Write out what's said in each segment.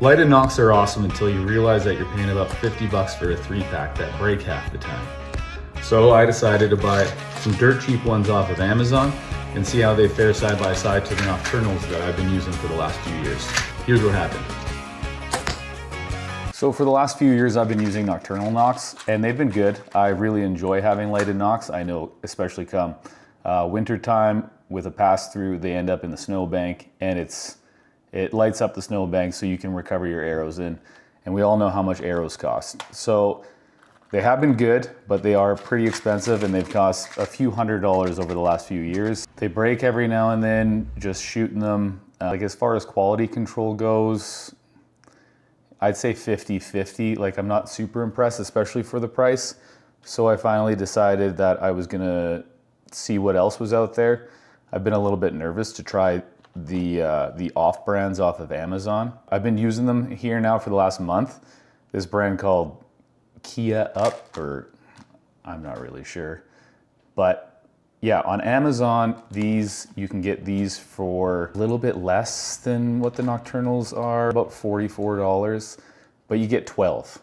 Lighted Nocks are awesome until you realize that you're paying about 50 bucks for a 3-pack that break half the time. So I decided to buy some dirt cheap ones off of Amazon and see how they fare side by side to the Nocturnals that I've been using for the last few years. Here's what happened. So for the last few years I've been using Nocturnal Nocks and they've been good. I really enjoy having lighted Nocks. I know especially come winter time with a pass through, they end up in the snowbank and it lights up the snowbank so you can recover your arrows in. And we all know how much arrows cost. So they have been good, but they are pretty expensive and they've cost a few $100s over the last few years. They break every now and then, just shooting them. Like as far as quality control goes, I'd say 50-50. Like I'm not super impressed, especially for the price. So I finally decided that I was gonna see what else was out there. I've been a little bit nervous to try the off brands off of Amazon. I've been using them here now for the last month. This brand called Kia Up, or I'm not really sure. But yeah, on Amazon, you can get these for a little bit less than what the Nocturnals are, about $44, but you get 12.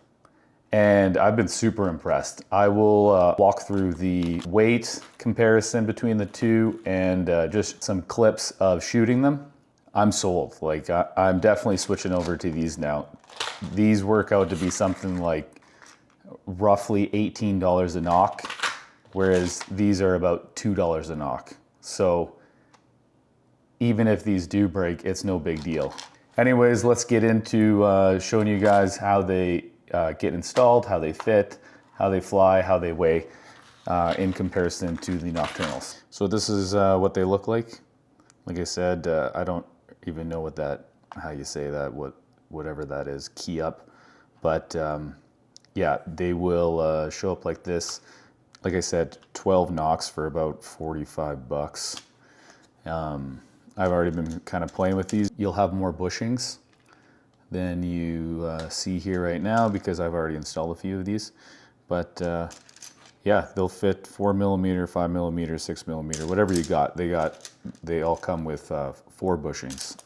And I've been super impressed. I will walk through the weight comparison between the two and just some clips of shooting them. I'm sold. Like I'm definitely switching over to these now. These work out to be something like roughly $18 a knock, whereas these are about $2 a knock. So even if these do break, it's no big deal. Anyways, let's get into showing you guys how they get installed, how they fit, how they fly, how they weigh in comparison to the Nocturnals. So this is what they look like. Like I said, I don't even know how you say that, whatever that is, key up. But yeah, they will show up like this. Like I said, 12 Nocks for about 45 bucks. I've already been kind of playing with these. You'll have more bushings than you see here right now because I've already installed a few of these. But yeah, they'll fit 4mm, 5mm, 6mm, whatever you got. They all come with 4 bushings.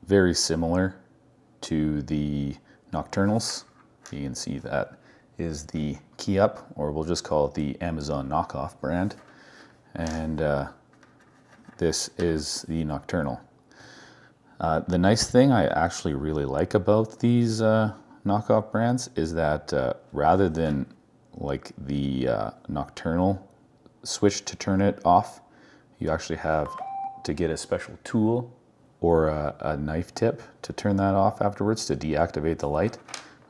Very similar to the Nocturnals. You can see that is the Key Up, or we'll just call it the Amazon knockoff brand. And this is the Nocturnal. The nice thing I actually really like about these knockoff brands is that rather than like the Nocturnal switch to turn it off, you actually have to get a special tool or a knife tip to turn that off afterwards to deactivate the light,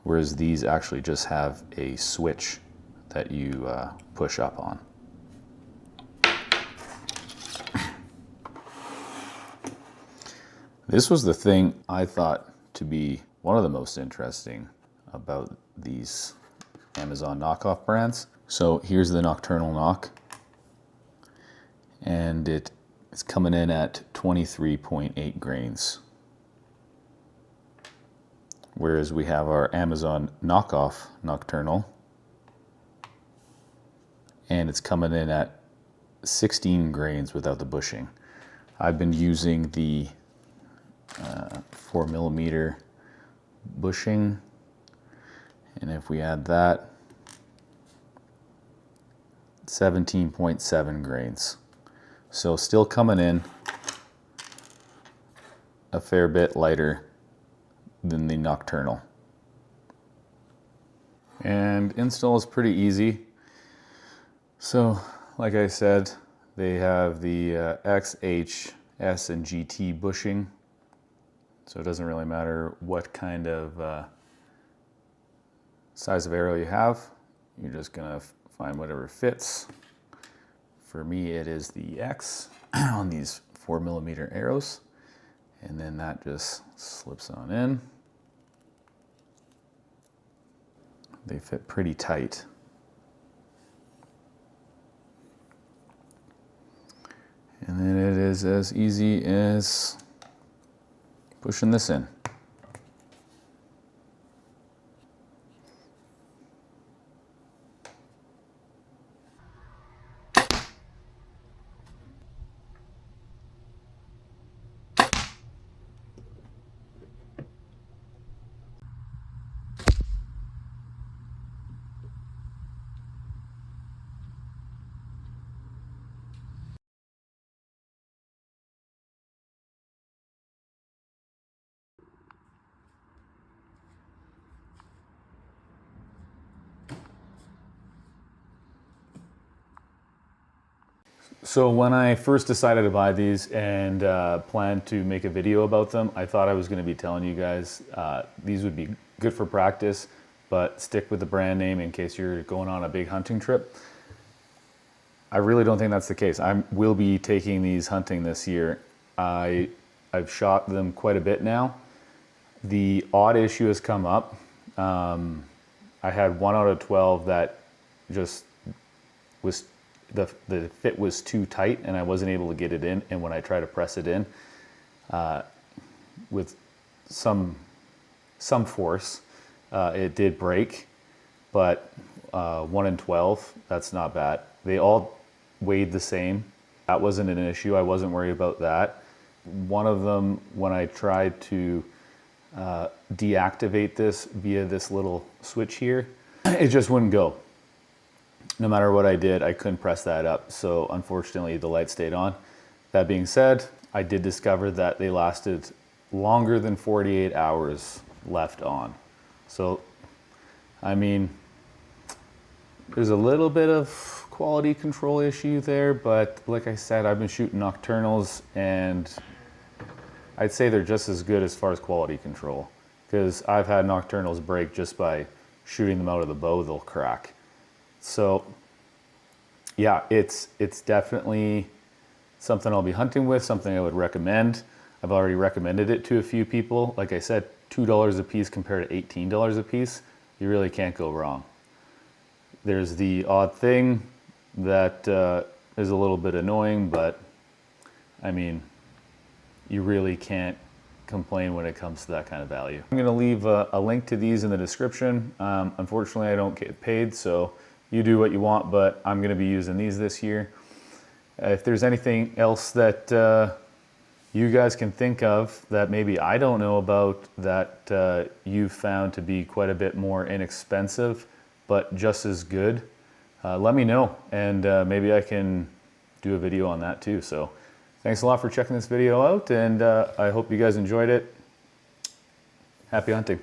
whereas these actually just have a switch that you push up on. This was the thing I thought to be one of the most interesting about these Amazon knockoff brands. So here's the Nocturnal Nock, and it's coming in at 23.8 grains. Whereas we have our Amazon knockoff Nocturnal, and it's coming in at 16 grains without the bushing. I've been using the 4mm bushing, and if we add that, 17.7 grains. So still coming in a fair bit lighter than the Nocturnal. And install is pretty easy. So like I said, they have the X, H, S, and GT bushing. So it doesn't really matter what kind of size of arrow you have. You're just gonna find whatever fits. For me, it is the X on these 4mm arrows. And then that just slips on in. They fit pretty tight. And then it is as easy as pushing this in. So when I first decided to buy these and planned to make a video about them, I thought I was going to be telling you guys these would be good for practice, but stick with the brand name in case you're going on a big hunting trip. I really don't think that's the case. I will be taking these hunting this year. I've shot them quite a bit now. The odd issue has come up. I had 1 out of 12 that just was, the fit was too tight and I wasn't able to get it in. And when I tried to press it in with some force, it did break. But 1 in 12, that's not bad. They all weighed the same. That wasn't an issue. I wasn't worried about that. One of them, when I tried to deactivate this via this little switch here, it just wouldn't go. No matter what I did, I couldn't press that up. So unfortunately, the light stayed on. That being said, I did discover that they lasted longer than 48 hours left on. So, I mean, there's a little bit of quality control issue there, but like I said, I've been shooting nocturnals and I'd say they're just as good as far as quality control, because I've had nocturnals break just by shooting them out of the bow, they'll crack. So yeah, it's definitely something I'll be hunting with, something I would recommend. I've already recommended it to a few people. Like I said, $2 a piece compared to $18 a piece. You really can't go wrong. There's the odd thing that is a little bit annoying, but I mean, you really can't complain when it comes to that kind of value. I'm gonna leave a link to these in the description. Unfortunately, I don't get paid, so you do what you want, but I'm gonna be using these this year. If there's anything else that you guys can think of that maybe I don't know about that you've found to be quite a bit more inexpensive, but just as good, let me know, and maybe I can do a video on that too. So thanks a lot for checking this video out, and I hope you guys enjoyed it. Happy hunting.